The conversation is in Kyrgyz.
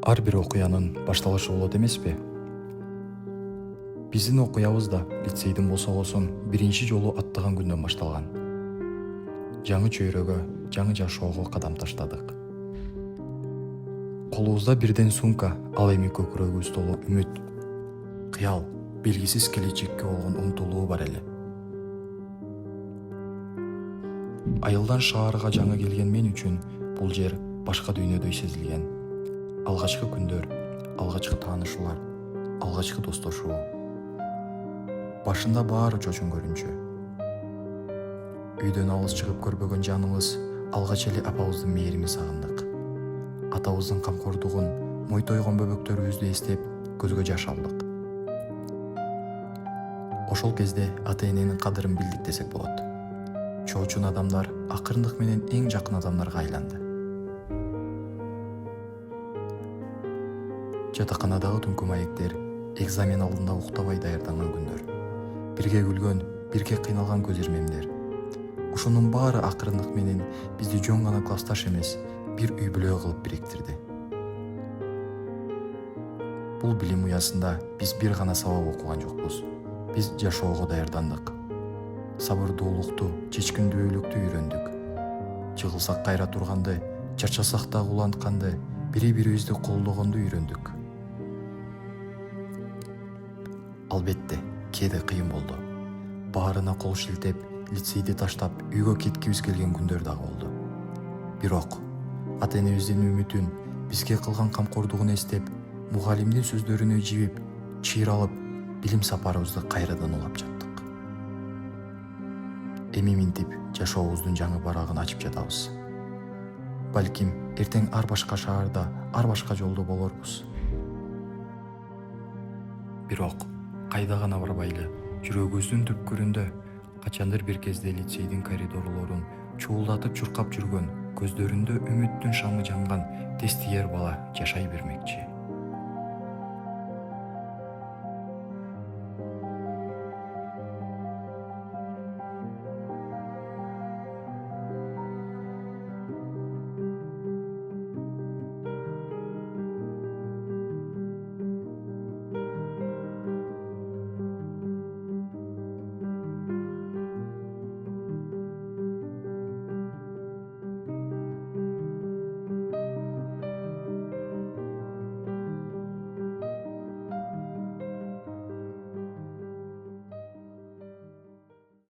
Ар бир окуянын башталышы болот эмеспи? Биздин окуябыз да лицейдин босогосун биринчи жолу аттаган күндөн башталган. Жаңы чөйрөгө, жаңы жашоого кадам таштадык. Колубузда бирден сумка, ал эми көкүрөгүбүз толуу үмүт, кыял, белгисиз келечекке болгон умтулуу бар эле. Айылдан шаарга жаңы келген мен үчүн бул жер башка дүйнөдөй сезилген. Алгачкы күндөр, алгачкы таанышуулар, алгачкы достошуу. Башында баары чочун көрүнчү. Үйдөн алыс чыгып көрбөгөн жаныбыз алгач эле апабыздын мээримин сагындык. Атабыздын камкордугун, мойтойгон бөбөктөрүбүздү эстеп, көзгө жаш алдык. Ошол кезде ата-эненин кадырын билдик десек болот. Чоочун адамдар акырындык менен эң жакын адамдарга айланды. Жатаканадагы түнкү маектер, экзамен алдында уктабай даярданган күндөр, бирге күлгөн, бирге кыйналган көз ирмемдер. Ушунун баары акырындык менен бизди жөн гана классташ эмес, бир үй бүлө кылып бириктирди. Бул билим уясында биз бир гана сабак окуган жокпуз. Биз жашоого даярдандык. Сабырдуулукту, чечкиндүүлүктү үйрөндүк. Жыгылсак кайра турганды, чарчасак да улантканды, бири-бирибизди колдогонду үйрөндүк. Албетте, кээде кыйын болду. Баарына кол шилтеп, лицейди таштап, үйгө кеткибиз келген күндөр дагы болду. Бирок, ата-энебиздин үмүтүн, бизге кылган камкордугун эстеп, мугалимдин сөздөрүнө жибип, чыйралып, билим сапарыбызды кайрадан улап жаттык. Эми минтип, жашообуздун жаңы барагын ачып жатабыз. Балким, эртең ар башка шаарда, ар башка жолдо болорбуз. Бирок, кайда гана барбайлы, жүрөгүбүздүн түпкүрүндө качандыр бир кезде лицейдин коридорлорун чуулдатып чуркап жүргөн, көздөрүндө үмүттүн шамы жанган тестиер бала жашай бермекчи.